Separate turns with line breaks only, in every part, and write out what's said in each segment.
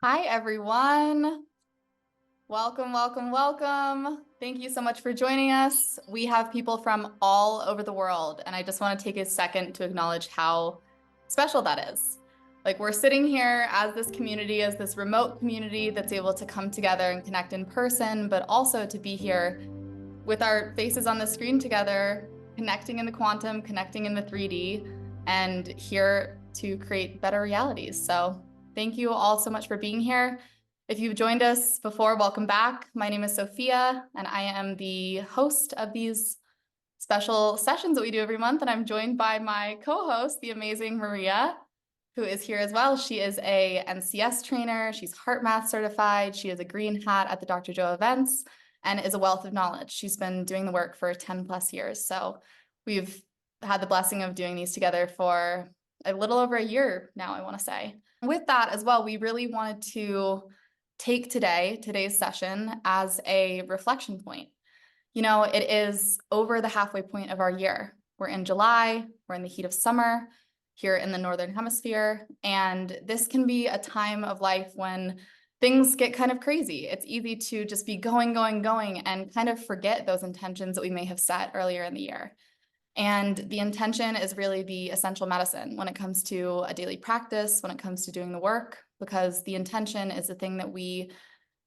Hi, everyone. Welcome, welcome, welcome. Thank you so much for joining us. We have people from all over the world, and I just want to take a second to acknowledge how special that is. Like, we're sitting here as this community, as this remote community that's able to come together and connect in person, but also to be here with our faces on the screen together, connecting in the quantum, connecting in the 3D, and here to create better realities. So thank you all so much for being here. If you've joined us before, welcome back. My name is Sophia, and I am the host of these special sessions that we do every month. And I'm joined by my co-host, the amazing Maria, who is here as well. She is a NCS trainer. She's heart math certified. She is a green hat at the Dr. Joe events and is a wealth of knowledge. She's been doing the work for 10 plus years. So we've had the blessing of doing these together for a little over a year now, I want to say. With that as well, we really wanted to take today's session as a reflection point. You know, it is over the halfway point of our year. We're in July, we're in the heat of summer here in the Northern Hemisphere, and this can be a time of life when things get kind of crazy. It's easy to just be going, and kind of forget those intentions that we may have set earlier in the year. And the intention is really the essential medicine when it comes to a daily practice, when it comes to doing the work, because the intention is the thing that we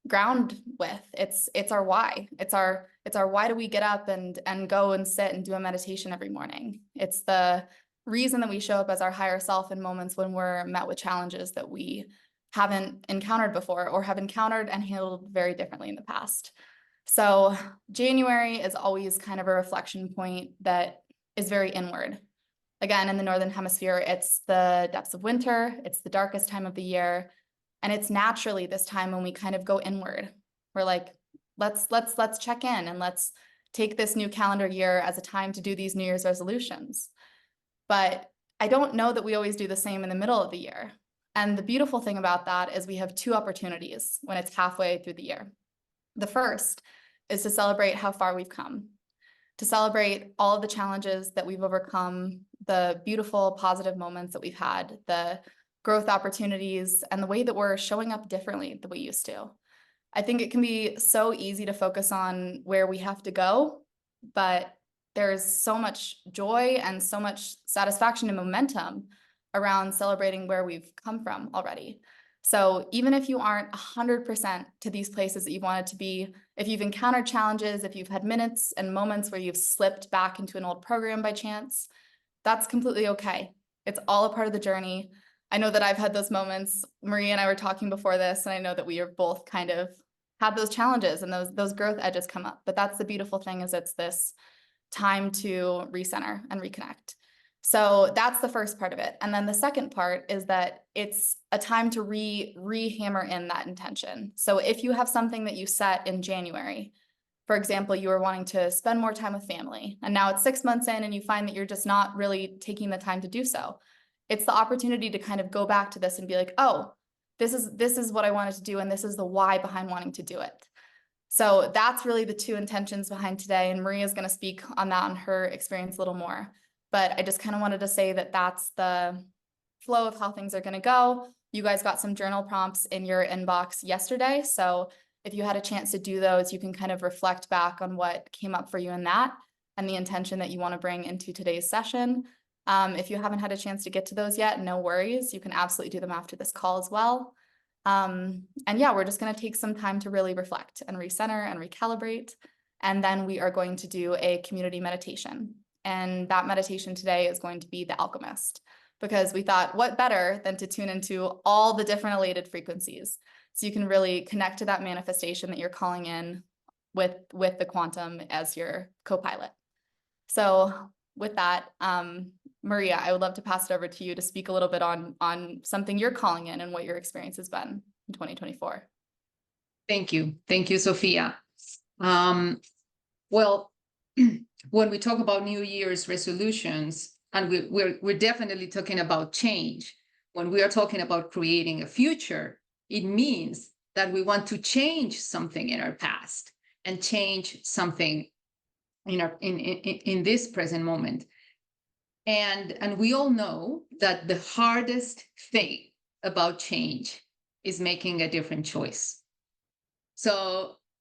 ground with. It's our why. It's our why do we get up and go and sit and do a meditation every morning. It's the reason that we show up as our higher self in moments when we're met with challenges that we haven't encountered before or have encountered and handled very differently in the past. So January is always kind of a reflection point that is very inward. Again, in the Northern Hemisphere, it's the depths of winter, it's the darkest time of the year, and it's naturally this time when we kind of go inward. We're like, let's check in and let's take this new calendar year as a time to do these New Year's resolutions. But I don't know that we always do the same in the middle of the year. And the beautiful thing about that is we have two opportunities when it's halfway through the year. The first is to celebrate how far we've come, to celebrate all of the challenges that we've overcome, the beautiful, positive moments that we've had, the growth opportunities, and the way that we're showing up differently than we used to. I think it can be so easy to focus on where we have to go, but there's so much joy and so much satisfaction and momentum around celebrating where we've come from already. So even if you aren't 100% to these places that you wanted to be, if you've encountered challenges, if you've had minutes and moments where you've slipped back into an old program by chance, that's completely okay. It's all a part of the journey. I know that I've had those moments. Maria and I were talking before this, and I know that we are both kind of had those challenges and those growth edges come up. But that's the beautiful thing, is it's this time to recenter and reconnect. So that's the first part of it. And then the second part is that it's a time to re-hammer in that intention. So if you have something that you set in January, for example, you were wanting to spend more time with family, and now it's 6 months in and you find that you're just not really taking the time to do so. It's the opportunity to kind of go back to this and be like, oh, this is what I wanted to do, and this is the why behind wanting to do it. So that's really the two intentions behind today, and Maria's going to speak on that and her experience a little more. But I just kind of wanted to say that that's the flow of how things are going to go. You guys got some journal prompts in your inbox yesterday. So if you had a chance to do those, you can kind of reflect back on what came up for you in that and the intention that you want to bring into today's session. If you haven't had a chance to get to those yet, no worries. You can absolutely do them after this call as well. And yeah, we're just going to take some time to really reflect and recenter and recalibrate. And then we are going to do a community meditation. And that meditation today is going to be the Alchemist, because we thought, what better than to tune into all the different elated frequencies, so you can really connect to that manifestation that you're calling in with the quantum as your co-pilot. So with that, Maria, I would love to pass it over to you to speak a little bit on something you're calling in and what your experience has been in 2024.
Thank you. Thank you, Sophia. Well, when we talk about New Year's resolutions, and we're definitely talking about change, when we are talking about creating a future, it means that we want to change something in our past and change something in this present moment. And we all know that the hardest thing about change is making a different choice. So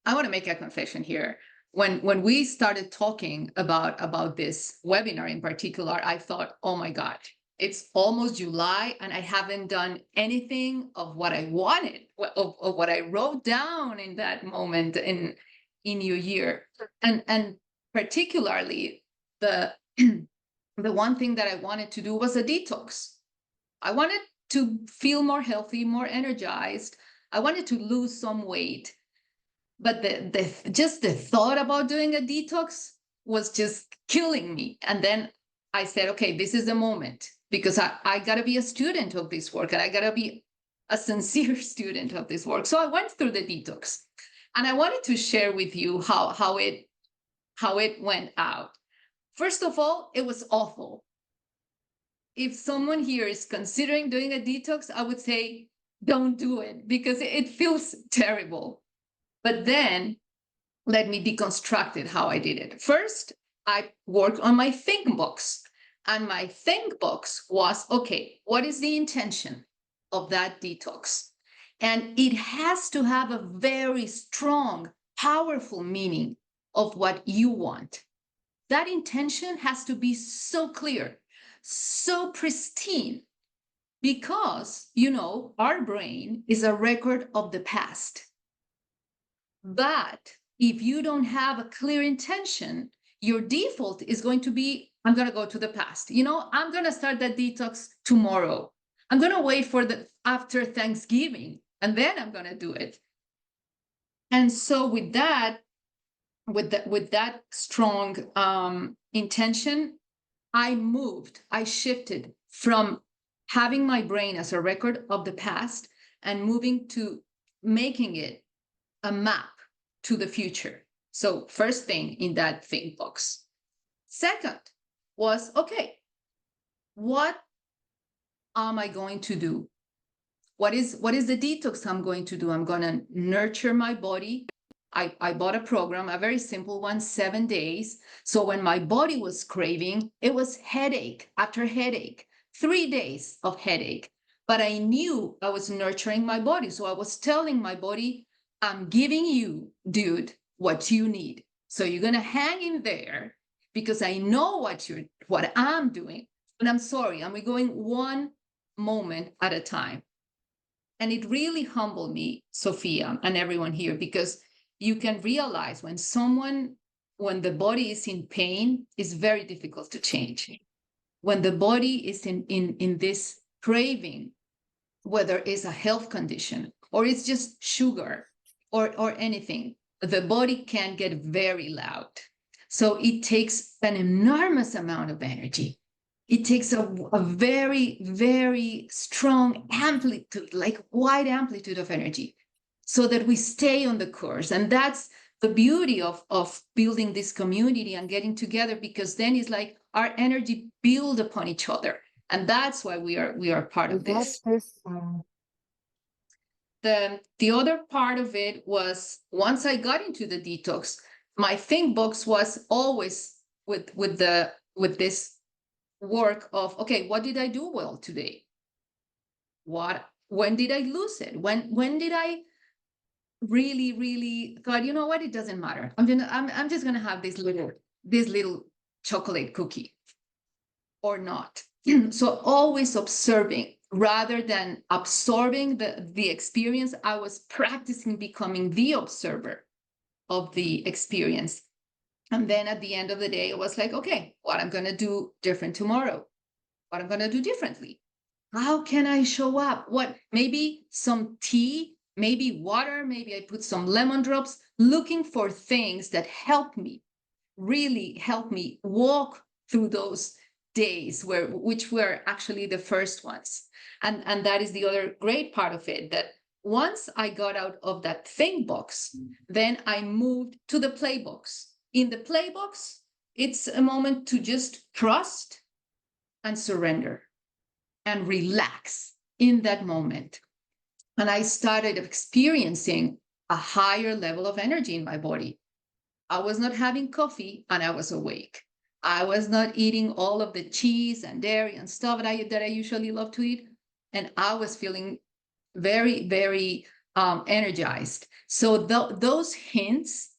I want to make a confession here. When we started talking about this webinar in particular, I thought, oh my God, it's almost July and I haven't done anything of what I wanted, of what I wrote down in that moment in New Year. And particularly the the one thing that I wanted to do was a detox. I wanted to feel more healthy, more energized. I wanted to lose some weight. But just the thought about doing a detox was just killing me. And then I said, okay, this is the moment, because I got to be a student of this work, and I got to be a sincere student of this work. So I went through the detox, and I wanted to share with you how it went out. First of all, it was awful. If someone here is considering doing a detox, I would say, don't do it, because it feels terrible. But then let me deconstruct it, how I did it. First, I worked on my think box. And my think box was, okay, what is the intention of that detox? And it has to have a very strong, powerful meaning of what you want. That intention has to be so clear, so pristine, because, our brain is a record of the past. But if you don't have a clear intention, your default is going to be, I'm going to go to the past. I'm going to start that detox tomorrow. I'm going to wait for after Thanksgiving, and then I'm going to do it. And so with that strong intention, I shifted from having my brain as a record of the past and moving to making it a map to the future. So first thing in that think box. Second was, okay, what am I going to do? What is the detox I'm going to do? I'm going to nurture my body. I bought a program, a very simple one, 7 days. So when my body was craving, it was headache after headache, 3 days of headache. But I knew I was nurturing my body. So I was telling my body, I'm giving you, dude, what you need. So you're going to hang in there, because I know what I'm doing. But I'm sorry, I'm going one moment at a time. And it really humbled me, Sophia, and everyone here, because you can realize when the body is in pain, it's very difficult to change. When the body is in this craving, whether it's a health condition or it's just sugar or anything, the body can get very loud. So it takes an enormous amount of energy. It takes a very, very strong amplitude, like wide amplitude of energy, so that we stay on the course. And that's the beauty of building this community and getting together, because then it's like our energy build upon each other. And that's why we are part of this. The other part of it was, once I got into the detox, my think box was always with this work of, okay, what did I do well today? When did I lose it? When did I really thought, you know what, it doesn't matter. I'm just gonna have this little chocolate cookie or not. So always observing rather than absorbing the experience. I was practicing becoming the observer of the experience. And then at the end of the day, it was like, okay, what I'm going to do different tomorrow, what I'm going to do differently. How can I show up? Maybe some tea, maybe water, maybe I put some lemon drops, looking for things that really help me walk through those days which were actually the first ones. And that is the other great part of it, that once I got out of that think box, then I moved to the play box. In the play box, it's a moment to just trust and surrender and relax in that moment. And I started experiencing a higher level of energy in my body. I was not having coffee and I was awake. I was not eating all of the cheese and dairy and stuff that I usually love to eat. And I was feeling very, very energized. So those hints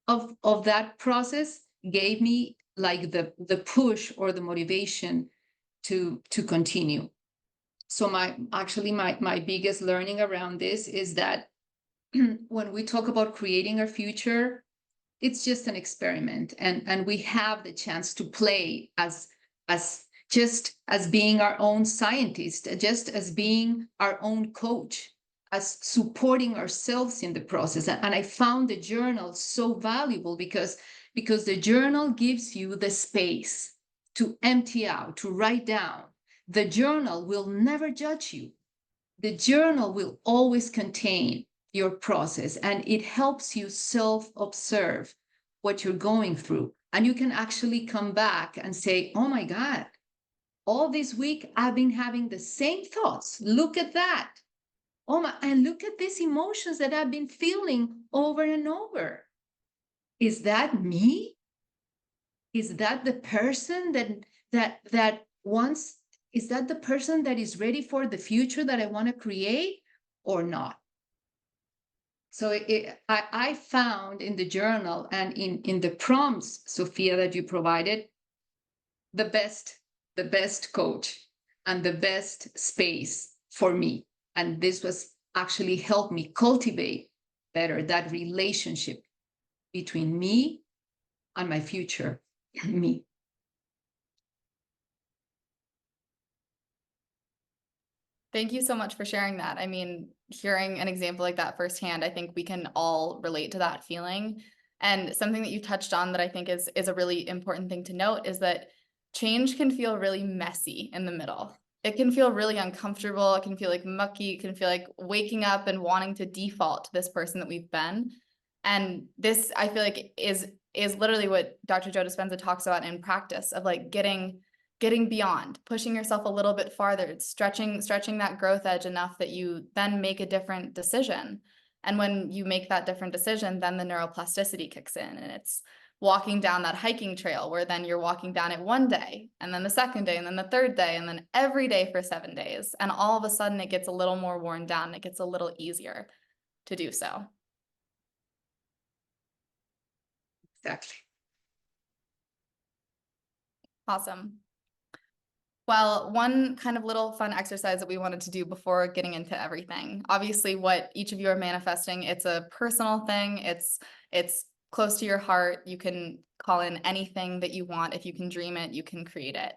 of that process gave me like the push or the motivation to continue. So my biggest learning around this is that when we talk about creating our future, it's just an experiment, and we have the chance to play as just as being our own scientist, just as being our own coach, as supporting ourselves in the process. And I found the journal so valuable because the journal gives you the space to empty out, to write down. The journal will never judge you. The journal will always contain your process, and it helps you self-observe what you're going through. And you can actually come back and say, oh my God, all this week I've been having the same thoughts. Look at that. Oh my, and look at these emotions that I've been feeling over and over. Is that me? Is that the person that wants, is that the person that is ready for the future that I want to create or not? So I found in the journal and in the prompts, Sophia, that you provided, the best coach and the best space for me. And this was actually helped me cultivate better that relationship between me and my future me.
Thank you so much for sharing that. I mean, hearing an example like that firsthand, I think we can all relate to that feeling. And something that you touched on that I think is a really important thing to note is that change can feel really messy in the middle. It can feel really uncomfortable. It can feel like mucky. It can feel like waking up and wanting to default to this person that we've been. And this, I feel like, is literally what Dr. Joe Dispenza talks about in practice of like getting beyond, pushing yourself a little bit farther, stretching that growth edge enough that you then make a different decision. And when you make that different decision, then the neuroplasticity kicks in, and it's walking down that hiking trail where then you're walking down it one day, and then the second day, and then the third day, and then every day for 7 days. And all of a sudden it gets a little more worn down, and it gets a little easier to do so.
Exactly.
Awesome. Well, one kind of little fun exercise that we wanted to do before getting into everything. Obviously, what each of you are manifesting, it's a personal thing. It's close to your heart. You can call in anything that you want. If you can dream it, you can create it.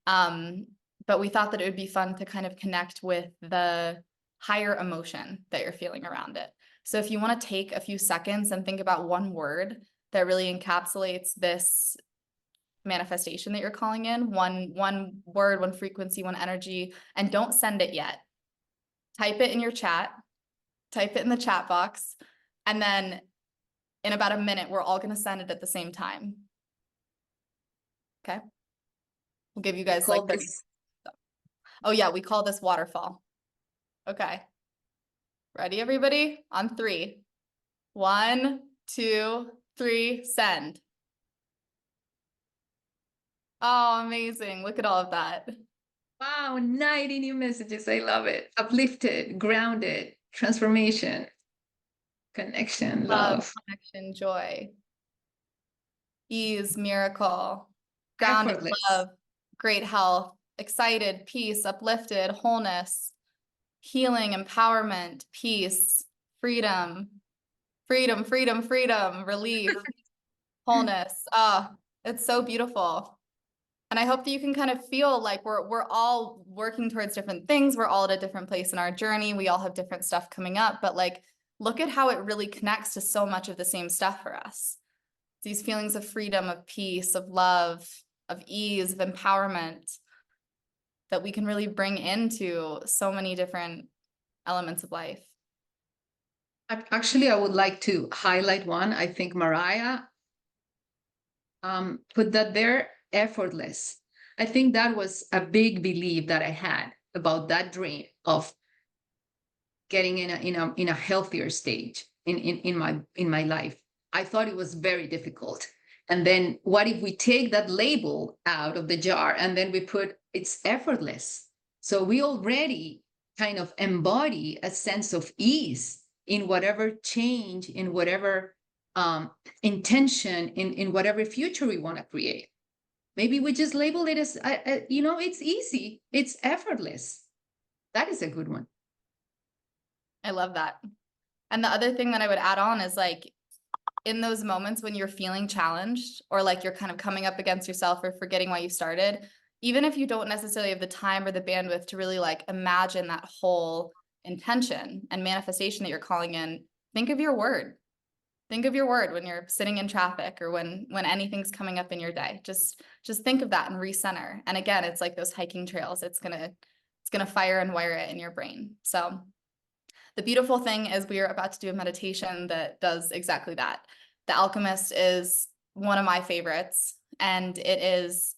But we thought that it would be fun to kind of connect with the higher emotion that you're feeling around it. So if you want to take a few seconds and think about one word that really encapsulates this manifestation that you're calling in, one word, one frequency, one energy, and don't send it yet. Type it in your chat, type it in the chat box, and then in about a minute, we're all going to send it at the same time. Okay. We'll give you guys like 30. Oh yeah, we call this waterfall. Okay. Ready, everybody? On 3. 1, 2, 3, send. Oh, amazing. Look at all of that.
Wow, 90 new messages. I love it. Uplifted, grounded, transformation, connection, love.
Connection, joy, ease, miracle, grounded,
Effortless.
love, great health, excited, peace, uplifted, wholeness, healing, empowerment, peace, freedom, freedom, freedom, freedom, relief, wholeness. Ah, it's so beautiful. And I hope that you can kind of feel like we're all working towards different things. We're all at a different place in our journey. We all have different stuff coming up, but like, look at how it really connects to so much of the same stuff for us. These feelings of freedom, of peace, of love, of ease, of empowerment that we can really bring into so many different elements of life.
Actually, I would like to highlight one. I think Mariah put that there, effortless. I think that was a big belief that I had about that dream of getting in a healthier stage in my life. I thought it was very difficult. And then what if we take that label out of the jar and then we put it's effortless? So we already kind of embody a sense of ease in whatever change, in whatever intention, in whatever future we want to create. Maybe we just label it as, it's easy, it's effortless. That is a good one.
I love that. And the other thing that I would add on is like, in those moments when you're feeling challenged or like you're kind of coming up against yourself or forgetting why you started, even if you don't necessarily have the time or the bandwidth to really like imagine that whole intention and manifestation that you're calling in, think of your word. Think of your word when you're sitting in traffic or when anything's coming up in your day. Just think of that and recenter. And again, it's like those hiking trails. It's gonna fire and wire it in your brain. So the beautiful thing is we are about to do a meditation that does exactly that. The Alchemist is one of my favorites, and it is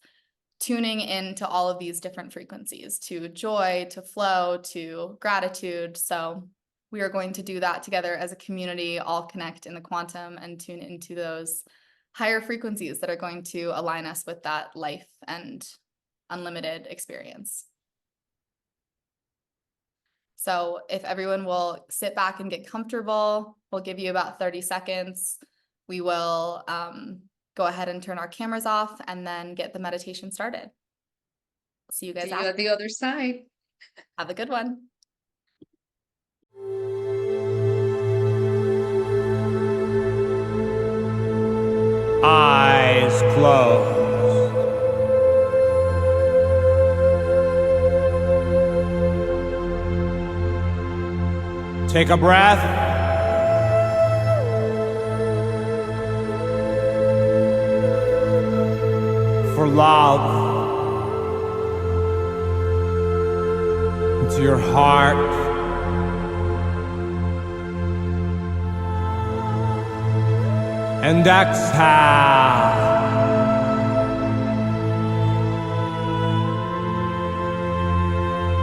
tuning into all of these different frequencies, to joy, to flow, to gratitude. So we are going to do that together as a community, all connect in the quantum and tune into those higher frequencies that are going to align us with that life and unlimited experience. So if everyone will sit back and get comfortable, we'll give you about 30 seconds. We will go ahead and turn our cameras off and then get the meditation started. See you guys
See you at the other side.
Have a good one.
Eyes closed. Take a breath. For love into your heart. And exhale.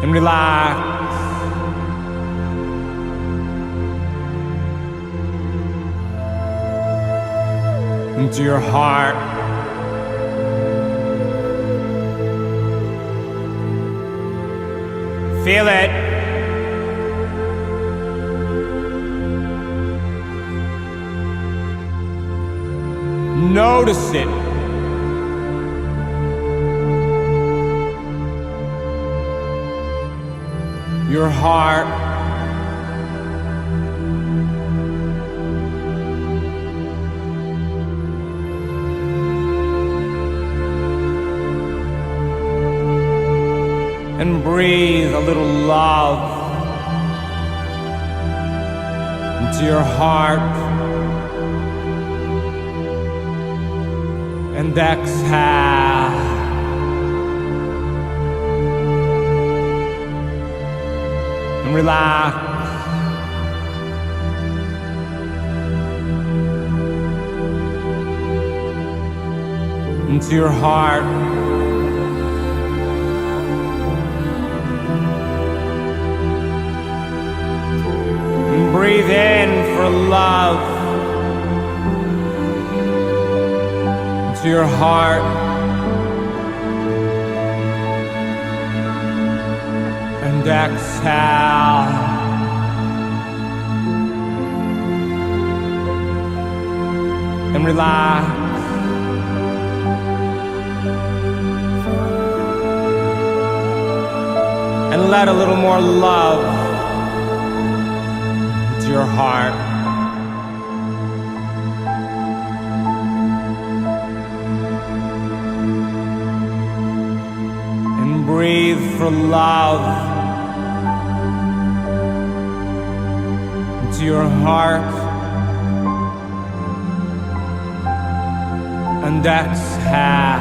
And relax. Into your heart. Feel it. Notice it. Your heart. And breathe a little love into your heart. And exhale. And relax. Into your heart. And breathe in for love. To your heart. And exhale. And relax. And let a little more love into your heart. Breathe for love into your heart. And exhale.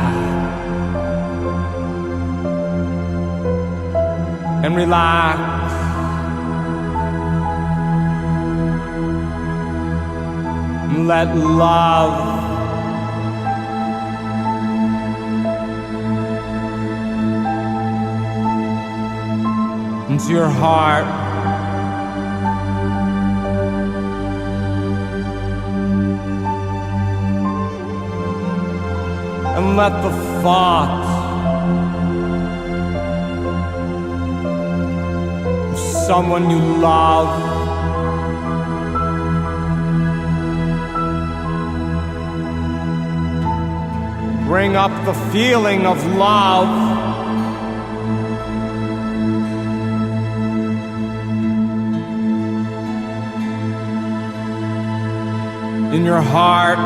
And relax. And let love into your heart. And let the thought of someone you love. Bring up the feeling of love. In your heart.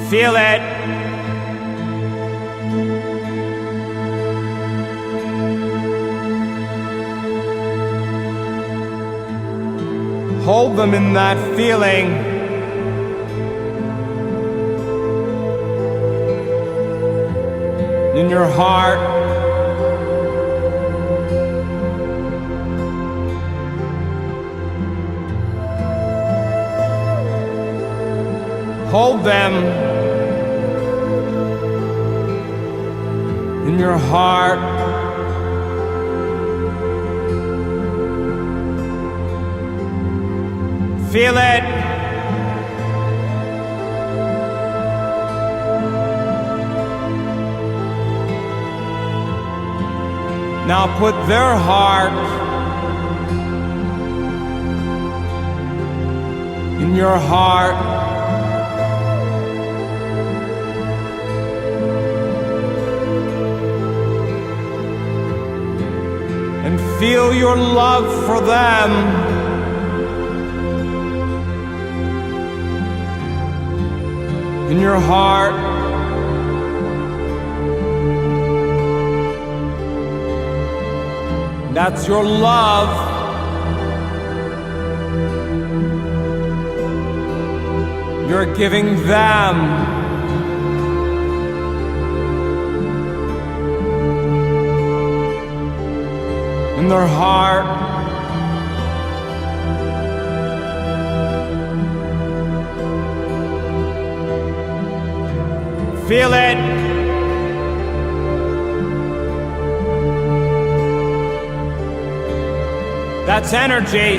Feel it. Hold them in that feeling. In your heart. Hold them in your heart. Feel it. Now put their heart in your heart. And feel your love for them. In your heart. That's your love. You're giving them. In their heart. Feel it. That's energy.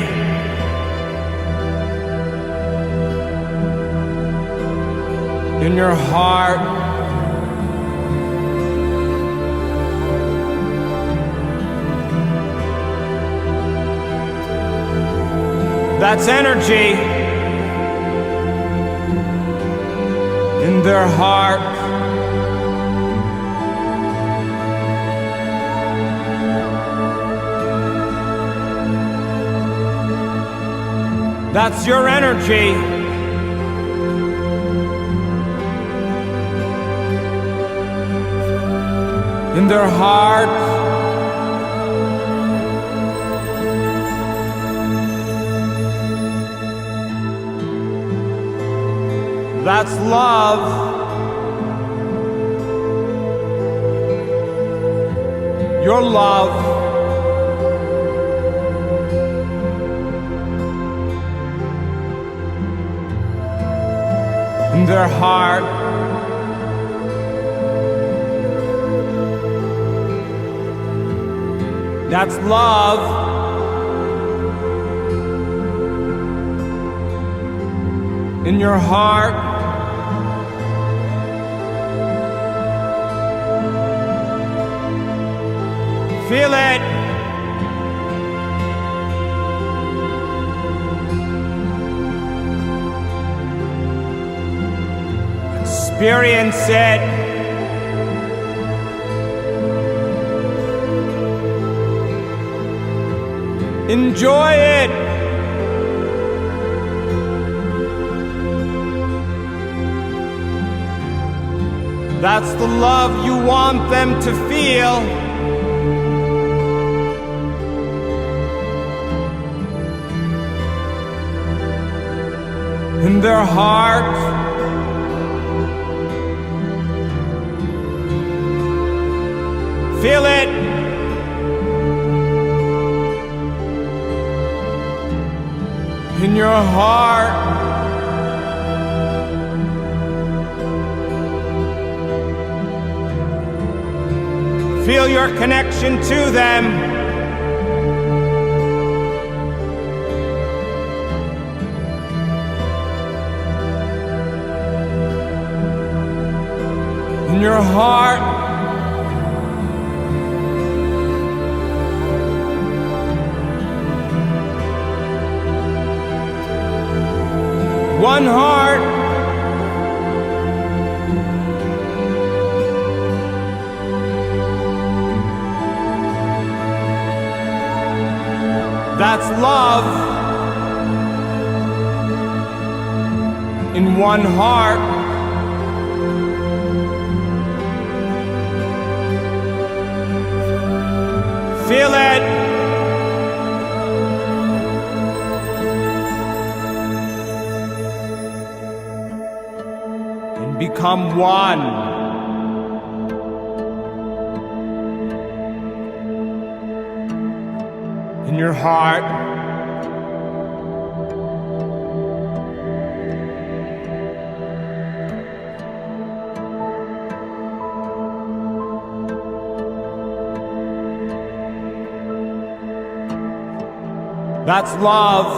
In your heart. That's energy. In their heart. That's your energy. In their heart. That's love. Your love. In their heart. That's love. In your heart. Feel it. Experience it. Enjoy it. That's the love you want them to feel. In their heart. Feel it. In your heart. Feel your connection to them. your heart. One heart. That's love in one heart. Feel it. And become one. In your heart. That's love.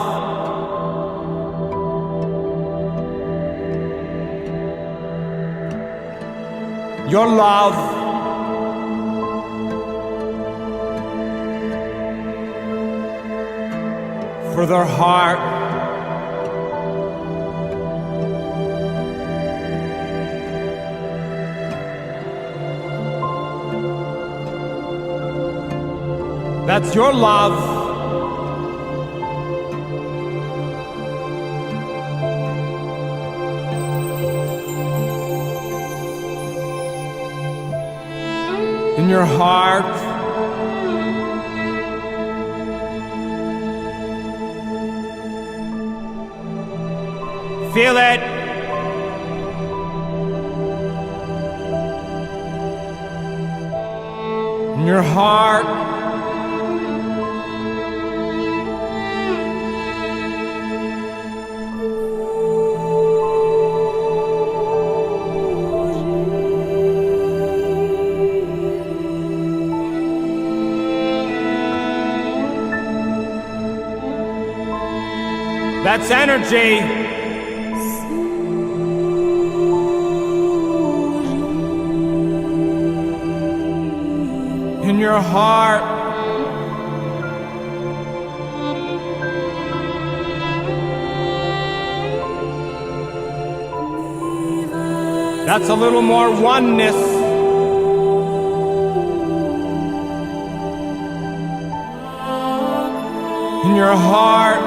Your love. For their heart. That's your love. In your heart. Feel it. In your heart. That's energy. In your heart. That's a little more oneness. In your heart.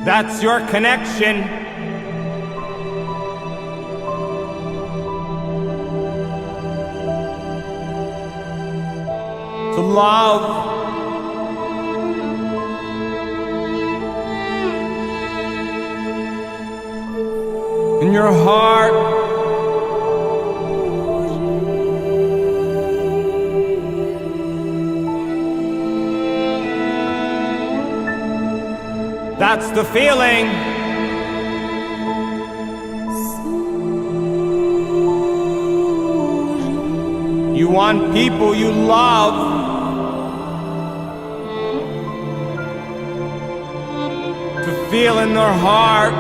That's your connection. To love. In your heart. That's the feeling. You want people you love to feel in their heart.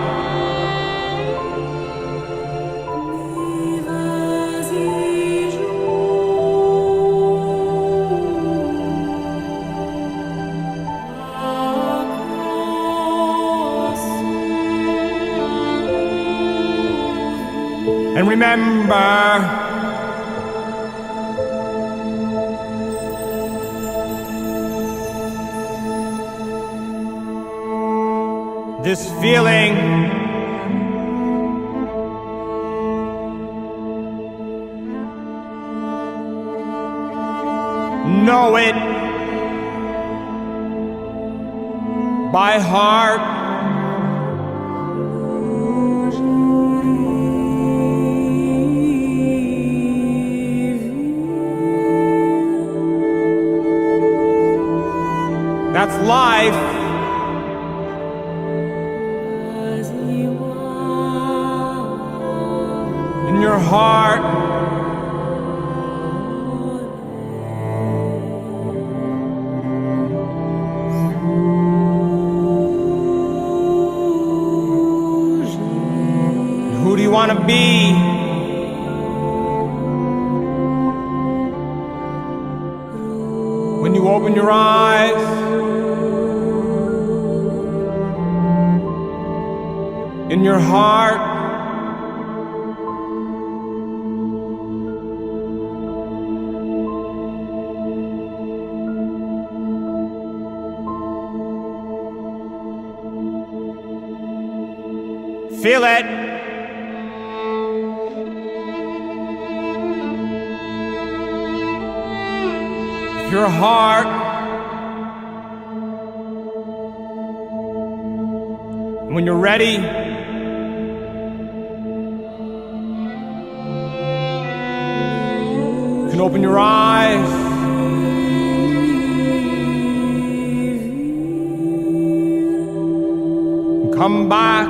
And remember, this feeling know it by heart. That's life. heart. Who do you want to be? When you open your eyes, in your heart, feel it. Your heart. And when you're ready, you can open your eyes. And come back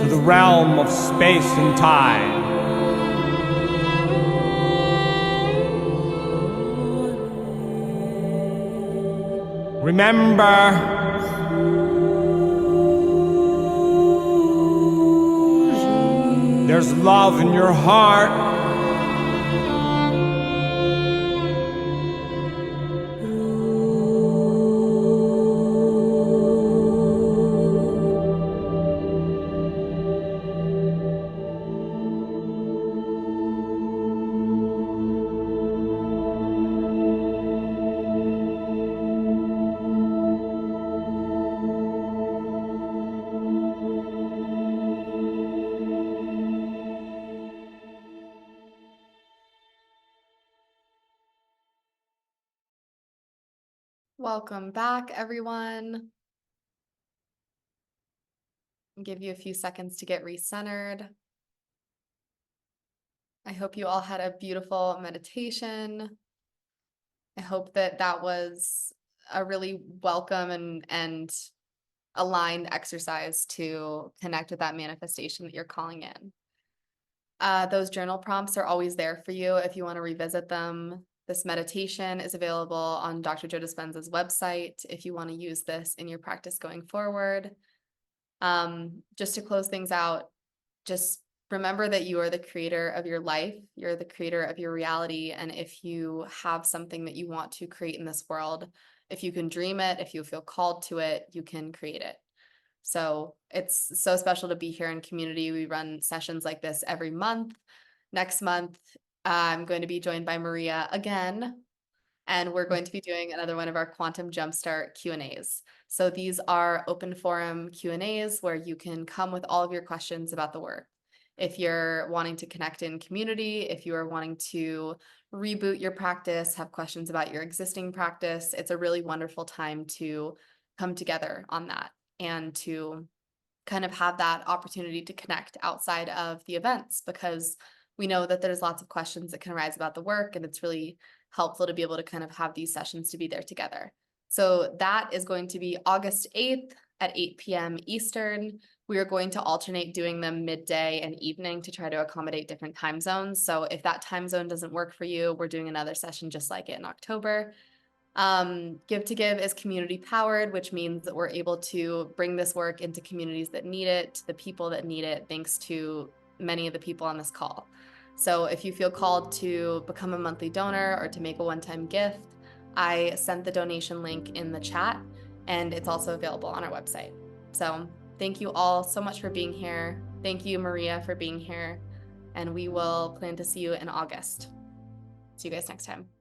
to the realm of space and time. Remember, there's love in your heart.
Welcome back, everyone. I'll give you a few seconds to get recentered. I hope you all had a beautiful meditation. I hope that that was a really welcome and aligned exercise to connect with that manifestation that you're calling in. Those journal prompts are always there for you if you want to revisit them. This meditation is available on Dr. Joe Dispenza's website if you want to use this in your practice going forward. Just to close things out, just remember that you are the creator of your life. You're the creator of your reality. And if you have something that you want to create in this world, if you can dream it, if you feel called to it, you can create it. So it's so special to be here in community. We run sessions like this every month. Next month, I'm going to be joined by Maria again, and we're going to be doing another one of our Quantum Jumpstart Q&As. So these are open forum Q&As where you can come with all of your questions about the work. If you're wanting to connect in community, if you are wanting to reboot your practice, have questions about your existing practice, it's a really wonderful time to come together on that and to kind of have that opportunity to connect outside of the events, because we know that there's lots of questions that can arise about the work, and it's really helpful to be able to kind of have these sessions to be there together. So that is going to be August 8th at 8 p.m. Eastern. We are going to alternate doing them midday and evening to try to accommodate different time zones. So if that time zone doesn't work for you, we're doing another session just like it in October. Give to Give is community powered, which means that we're able to bring this work into communities that need it, to the people that need it, thanks to many of the people on this call. So if you feel called to become a monthly donor or to make a one-time gift, I sent the donation link in the chat, and it's also available on our website. So thank you all so much for being here. Thank you, Maria, for being here. And we will plan to see you in August. See you guys next time.